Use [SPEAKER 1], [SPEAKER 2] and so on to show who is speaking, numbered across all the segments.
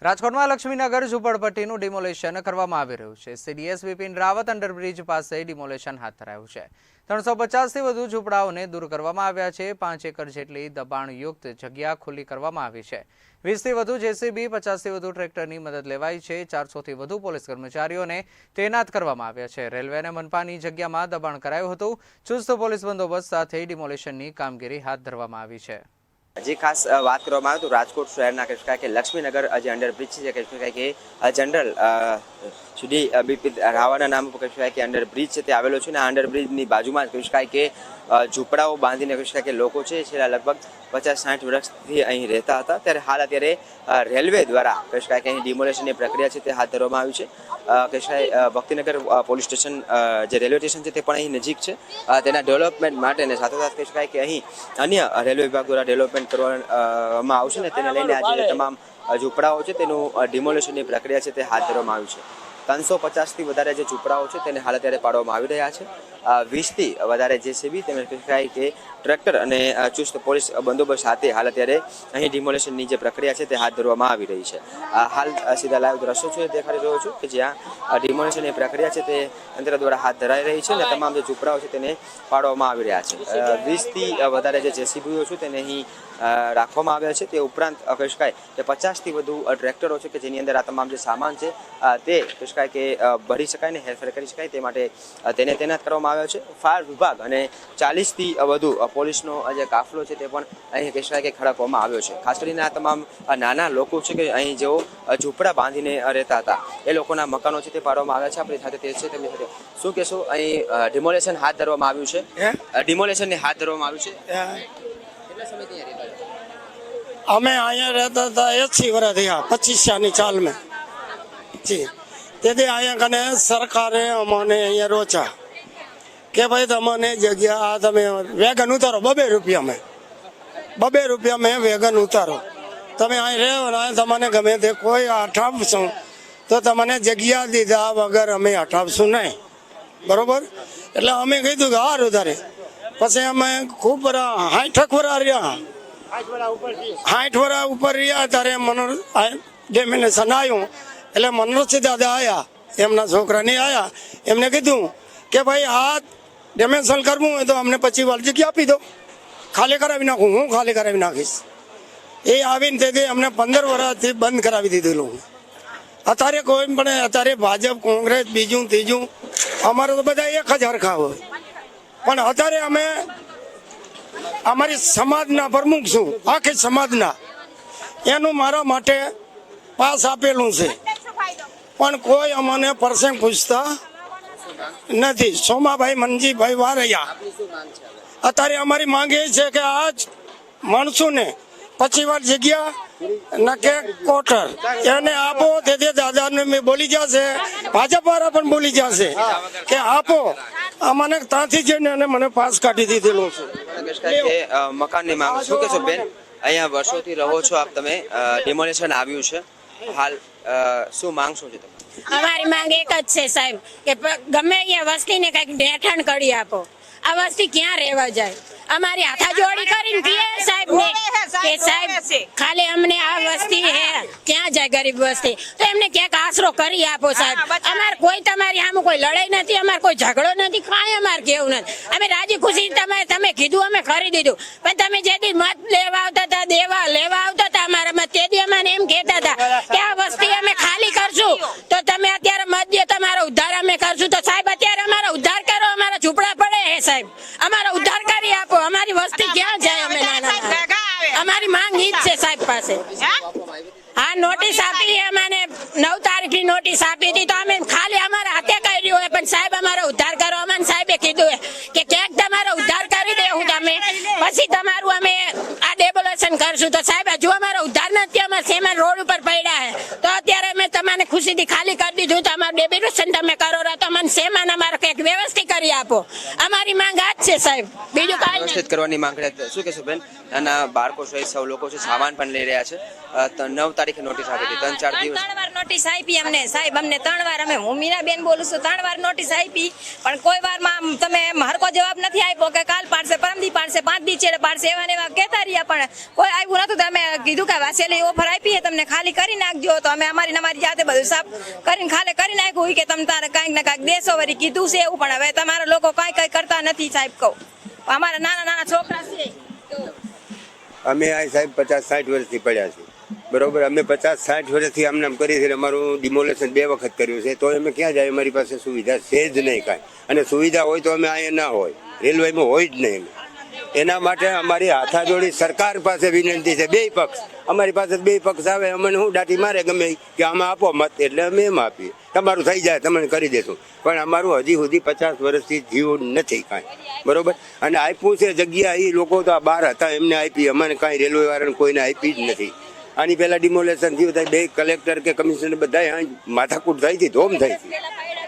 [SPEAKER 1] રાજકોટમાં લક્ષ્મીનગર ઝૂંપડપટ્ટીનું ડિમોલેશન કરવામાં આવી રહ્યું છે। સીડીએસ બિપિન રાવત અંડરબ્રિજ પાસે ડિમોલેશન હાથ ધરાયું છે। 350થી વધુ ઝૂંપડાઓને દૂર કરવામાં આવ્યા છે। 5 એકર જેટલી દબાણયુક્ત જગ્યા ખુલ્લી કરવામાં આવી છે। 20થી વધુ જેસીબી, 50થી વધુ ટ્રેક્ટરની મદદ લેવાઈ છે। 400થી વધુ પોલીસ કર્મચારીઓને તૈનાત કરવામાં આવ્યા છે। રેલવે અને મનપાની જગ્યામાં દબાણ કરાયું હતું। ચુસ્ત પોલીસ બંદોબસ્ત સાથે ડિમોલેશનની કામગીરી હાથ ધરવામાં આવી છે।
[SPEAKER 2] जी खास बात કરવામાં આવે તો રાજકોટ શહેરના કહી શકાય કે લક્ષ્મીનગર જે અંડરબ્રિજ છે કહી શકાય કે જનરલ સીડી બિપિન રાવતના નામ પર કહી શકાય કે અંડરબ્રિજ છે તે આવેલો છે અને આ અંડરબ્રિજની બાજુમાં જ કહી શકાય કે ઝૂંપડાઓ બાંધીને કહી શકાય કે લોકો છે છેલ્લા લગભગ 50-60 વર્ષથી અહીં રહેતા હતા। ત્યારે હાલ અત્યારે રેલવે દ્વારા કહી શકાય કે અહીં ડિમોલેશનની પ્રક્રિયા છે તે હાથ ધરવામાં આવી છે। કહી શકાય ભક્તિનગર પોલીસ સ્ટેશન જે રેલવે સ્ટેશન છે તે પણ અહીં નજીક છે। તેના ડેવલપમેન્ટ માટે અને સાથોસાથ કહી શકાય કે અહીં અન્ય રેલવે વિભાગ દ્વારા ડેવલપમેન્ટ કરવામાં આવશે ને તેને લઈને આજે તમામ ઝૂંપડાઓ છે તેનું ડિમોલેશનની પ્રક્રિયા છે તે હાથ ધરવામાં આવી છે। 350થી વધારે જે ઝૂંપડાઓ છે તેને હાલ અત્યારે પાડવામાં આવી રહ્યા છે। 20થી વધારે જેસીબી તેમજ કહી શકાય કે ટ્રેક્ટર અને ચુસ્ત પોલીસ બંદોબસ્ત સાથે હાલ અત્યારે અહીં ડિમોલેશનની જે પ્રક્રિયા છે તે હાથ ધરવામાં આવી રહી છે। હાલ સીધા લાઈવ દ્રશ્યો છે દેખાડી રહ્યો છું કે જ્યાં ડિમોલેશનની પ્રક્રિયા છે તે તંત્ર દ્વારા હાથ ધરાઈ રહી છે અને તમામ જે ઝૂંપડાઓ છે તેને પાડવામાં આવી રહ્યા છે। 20થી વધારે જે જેસીબીઓ છે તેને અહીં રાખવામાં આવ્યા છે। તે ઉપરાંત કહી શકાય કે 50થી વધુ ટ્રેક્ટરો છે કે જેની અંદર આ તમામ જે સામાન છે તે કહી શકાય કે ભરી શકાય ને હેરફેર કરી શકાય તે માટે તેને તૈનાત કરવામાં આવ્યો છે। ફાયર વિભાગ અને 40થી વધુ પોલીસનો જે કાફલો છે તે પણ અહીં કહી શકાય કે ખડકવામાં આવ્યો છે। ખાસ કરીને આ તમામ નાના લોકો છે કે અહીં જેઓ ઝૂંપડા બાંધીને રહેતા હતા એ લોકોના મકાનો છે તે પાડવામાં આવ્યા છે। આપણી સાથે તે છે તેમની સાથે શું કહેશો, અહીં ડિમોલેશન હાથ ધરવામાં આવ્યું છે, ડિમોલેશનને હાથ ધરવામાં આવ્યું છે, કેટલા સમયથી અહીંયા રહેતા હતા?
[SPEAKER 3] અમે અહીંયા રહેતા હતા 80 વર્ષ થયા, 25 ચાલ મેં જી। તેથી અહીંયા કને સરકારે અમને અહીંયા રોચા કે ભાઈ તમને જગ્યા આ તમે વેગન ઉતારો, 2 રૂપિયા મેં વેગન ઉતારો, તમે અહીં રહો તમને ગમે તે કોઈ હટાવશું તો તમને જગ્યા દીધા વગર અમે હટાવશું નહીં, બરોબર? એટલે અમે કીધું કે સારું તારે। પછી અમે ખૂબ 60 વર્ષ રહ્યા, 60 વર્ષ ઉપર રહ્યા ત્યારે ડેમિનેશન આવ્યું એટલે મનોજસિંહ દાદા આવ્યા, એમના છોકરા નહીં આવ્યા, એમને કીધું કે ભાઈ આ ડેમિનેશન કરવું હોય તો અમને 25 વાર જગ્યા આપી દો, ખાલી કરાવી નાખું, હું ખાલી કરાવી નાખીશ। એ આવીને તેથી અમને 15 વર્ષથી બંધ કરાવી દીધેલું। અત્યારે કોઈ પણ અત્યારે ભાજપ, કોંગ્રેસ, બીજું ત્રીજું અમારે તો બધા એક જ હરખા હોય, પણ અત્યારે અમે અમારી સમાજના પ્રમુખ છું, આખી સમાજના, એનું મારા માટે પાસ આપેલું છે, પણ કોઈ અમને પરસેંગ પૂછતા નથી। સોમાભાઈ મનજીભાઈ વારૈયા, અત્યારે અમારી માંગ એ છે કે આ જ માણસોને 25 વાર જગ્યા નકે કોટર એને આપો। તેથી દાદાને મેં બોલી જશે, ભાજપ વાળા પણ બોલી જશે કે આપો અમને, ત્યાંથી જઈને અને મને પાસ કાઢી દીધેલું છે।
[SPEAKER 2] મકાનની માંગ શું કહેશો બેન, અહીંયા વર્ષોથી રહો છો આપ, તમે ડિમોલેશન આવ્યું છે, હાલ શું માંગ શું છે તમારી?
[SPEAKER 4] અમારી માંગ એક જ છે સાહેબ કે ગમે અહીંયા વસ્તીને કંઈક રહેઠાણ કરી આપો। આ વસ્તી ક્યાં રહેવા જાય? અમારી હાથાજોડી કરીને કહે સાહેબ ને કે સાહેબ ખાલી અમને આ વસ્તી હે ક્યાં જાય ગરીબ વસ્તી, તો એમને ક્યાંક આશરો કરી આપો સાહેબ। અમારે કોઈ તમારી આમ કોઈ લડાઈ નથી, અમારે કોઈ ઝઘડો નથી, કાંઈ અમારે કેવું નથી। અમે રાજી ખુશી તમે કીધું અમે કરી દીધું, પણ તમે જેથી મત લેવા આવતા હતા, લેવા આવતા હતા અમારા મત, તેથી અમને એમ કહેતા હતા કે આ વસ્તી અમે ખાલી કરશું તો તમે અત્યારે મત દે, તમારો ઉદ્ધાર અમે કરશું। તો સાહેબ અત્યારે અમારો ઉદ્ધાર કરો, અમારા ઝૂંપડા પડે હે સાહેબ, અમારો ઉદ્ધાર કરી આપો। અમારી વસ્તી ક્યાં જાય? અમે અમારી માંગ ઈ જ છે સાહેબ પાસે। હા, નોટિસ આપી અમને 9 તારીખની નોટિસ આપી હતી, તો અમે ખાલી અમારા હાથે કર્યું હોય, પણ સાહેબ અમારો ઉદ્ધાર કરો। અમને સાહેબે કીધું કે ક્યાંક તમારો ઉદ્ધાર કરી દેવું તમે, પછી તમારું અમે આ ડેમોલેશન કરશું। તો સાહેબ હજુ અમારો ઉદ્ધાર નથી, અમારા સેમન રોડ ઉપર પડ્યા હે, તો અત્યારે અમે મને ખુશીથી ખાલી કરી દીધું તો અમારું ડેબિટેશન તમે કરો રહો તો અમને સેમાન અમારે કંઈક વ્યવસ્થિત કરી આપો. અમારી માંગ આ જ છે સાહેબ, બીજું કાંઈ નહીં.
[SPEAKER 2] વ્યવસ્થિત કરવાની માંગ કરે. શું કહેશો બેન? નાના બાળકો છે, સૌ લોકો છે, સામાન પણ લઈ રહ્યા છે. 9 તારીખે નોટિસ આપી હતી, 3-4 દિવસ.
[SPEAKER 5] 3 વાર નોટિસ આપી અમને સાહેબ, અમને 3 વાર. અમે હું મીનાબેન બોલું છું. 3 વાર નોટિસ આપી પણ કોઈ વારમાં તમે હરકો જવાબ નથી આપ્યો કે કાલ પાડશે, પરમદી પાડશે, 5 દી ચેડે પાડશે, એવા ને એવા કહેતા રહ્યા પણ કોઈ આવ્યું નતું. તમે કીધું કે વાસેલી ઓફર આપી છે તમને ખાલી કરી નાખજો, તો અમે અમારી જાતે બધું સાફ કરીને ખાલી કરી નાખ્યું કે તમે તારે કાંઈક ને કાંઈક દેશો વળી કીધું છે એવું. પણ હવે તમારા લોકો કાંઈ કરતા નથી સાહેબ. કહું અમારા નાના છોકરા છે તો
[SPEAKER 6] અમે આ સાહેબ 50-60 વર્ષથી પડ્યા છે, બરોબર. અમે 50-60 વર્ષથી આમ નામ કરી છે. અમારું ડિમોલેશન 2 વખત કર્યું છે, તો અમે ક્યાં જાય? અમારી પાસે સુવિધા છે જ નહીં કાંઈ. અને સુવિધા હોય તો અમે અહીંયા ના હોય, રેલવેમાં હોય જ નહીં. એના માટે અમારી હાથાજોડી સરકાર પાસે વિનંતી છે. 2 પક્ષ અમારી પાસે 2 પક્ષ આવે, અમને હું દાટી મારે ગમે કે આમાં આપો મત, એટલે અમે એમ આપીએ. તમારું થઈ જાય તમને કરી દેશું. પણ અમારું હજી સુધી 50 વર્ષથી જીવ નથી કાંઈ, બરોબર. અને આપ્યું છે જગ્યા, એ લોકો તો આ બહાર હતા એમને આપી, અમને કાંઈ રેલવે વાળાને કોઈને આપી જ નથી. આની પહેલાં ડિમોલેશન થયું થાય, 2 કલેક્ટર કે કમિશનર બધા માથાકૂટ થઈ હતી, ધોમ થઈ હતી.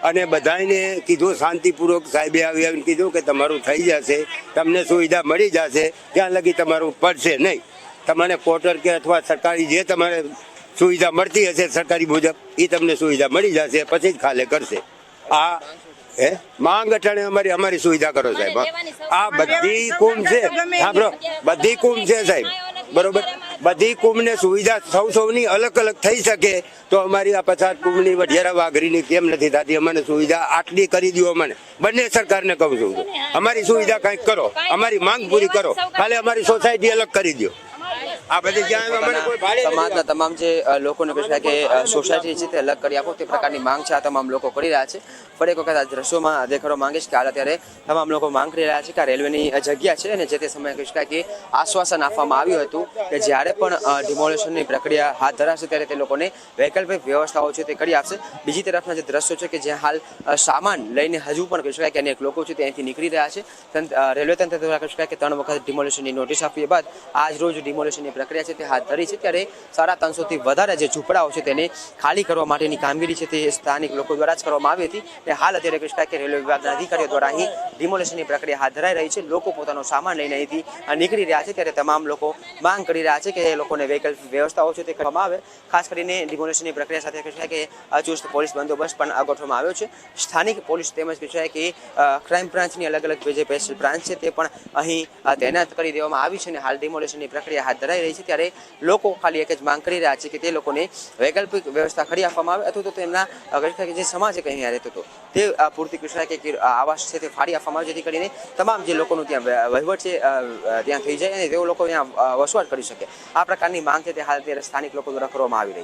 [SPEAKER 6] અને બધાને કીધું શાંતિપૂર્વક, સાહેબે આવીને કીધું કે તમારું થઈ જશે, તમને સુવિધા મળી જશે, ત્યાં લગી તમારું પડશે નહીં. તમને ક્વાર્ટર કે અથવા સરકારી જે તમારે સુવિધા મળતી હશે સરકારી મુજબ, એ તમને સુવિધા મળી જશે, પછી જ ખાલે કરશે. આ માંગ અટાણે અમારી સુવિધા કરો સાહેબ. આ બધી કુંભ છે, સાંભળો, બધી કુંભ છે સાહેબ, બરોબર. બધી કુંભને સુવિધા સૌની અલગ અલગ થઈ શકે તો અમારી આ 50 કુંભની વઢિયારા વાઘરીની કેમ નથી થતી? અમને સુવિધા આટલી કરી દો. અમને બંને સરકારને કહું છું, અમારી સુવિધા કંઈક કરો, અમારી માંગ પૂરી કરો. ખાલી અમારી સોસાયટી અલગ કરી દો. આ બધી જ્યાં અમારે કોઈ ભાડે
[SPEAKER 2] સમાજના તમામ જે લોકોને કહે છે કે સોસાયટી છે તે અલગ કરી આપો, તે પ્રકારની માંગ છે આ તમામ લોકો કરી રહ્યા છે. ફરી એક વખત આ દ્રશ્યોમાં દેખાડવા માંગીશ કે હાલ અત્યારે તમામ લોકો માંગ કરી રહ્યા છે કે આ રેલવેની જગ્યા છે અને જે તે સમયે કહી શકાય કે આશ્વાસન આપવામાં આવ્યું હતું કે જ્યારે પણ ડિમોલેશનની પ્રક્રિયા હાથ ધરાશે ત્યારે તે લોકોને વૈકલ્પિક વ્યવસ્થાઓ છે તે કરી આપશે. બીજી તરફના જે દ્રશ્યો છે કે જ્યાં હાલ સામાન લઈને હજુ પણ કહી શકાય કે અનેક લોકો છે તે અહીંથી નીકળી રહ્યા છે. રેલવે તંત્ર દ્વારા કહી શકાય કે 3 વખત ડિમોલેશનની નોટિસ આપી બાદ આજ રોજ ડિમોલેશનની પ્રક્રિયા છે તે હાથ ધરી છે. ત્યારે 350 થી વધારે જે ઝૂંપડાઓ છે તેને ખાલી કરવા માટેની કામગીરી છે તે સ્થાનિક લોકો દ્વારા જ કરવામાં આવી હતી. અને હાલ અત્યારે કહી શકાય કે રેલવે વિભાગના અધિકારીઓ દ્વારા અહીં ડિમોલેશનની પ્રક્રિયા હાથ ધરાઈ રહી છે. લોકો પોતાનો સામાન લઈને અહીંથી નીકળી રહ્યા છે. ત્યારે તમામ લોકો માંગ કરી રહ્યા છે કે એ લોકોને વૈકલ્પિક વ્યવસ્થાઓ છે તે કરવામાં આવે. ખાસ કરીને ડિમોલેશનની પ્રક્રિયા સાથે કહી શકાય કે ચુસ્ત પોલીસ બંદોબસ્ત પણ ગોઠવવામાં આવ્યો છે. સ્થાનિક પોલીસ તેમજ કહી શકાય કે ક્રાઇમ બ્રાન્ચની અલગ અલગ જે સ્પેશિયલ બ્રાન્ચ છે તે પણ અહીં તૈનાત કરી દેવામાં આવી છે. અને હાલ ડિમોલેશનની પ્રક્રિયા હાથ ધરાઈ રહી છે. ત્યારે લોકો ખાલી એક જ માંગ કરી રહ્યા છે કે તે લોકોને વૈકલ્પિક વ્યવસ્થા કરી આપવામાં આવે અથવા તો તેમના જે સમાજ એક અહીંયા રહેતો હતો તે પૂરતી કહી શકાય કે આવાસ છે તે ફાળી આપવામાં આવે, જેથી કરીને તમામ જે લોકોનું ત્યાં વહીવટ છે ત્યાં થઈ જાય અને તેઓ લોકો ત્યાં વસવાટ કરી શકે. આ પ્રકારની માંગ છે તે હાલ અત્યારે સ્થાનિક લોકો દ્વારા કરવામાં આવી રહી છે.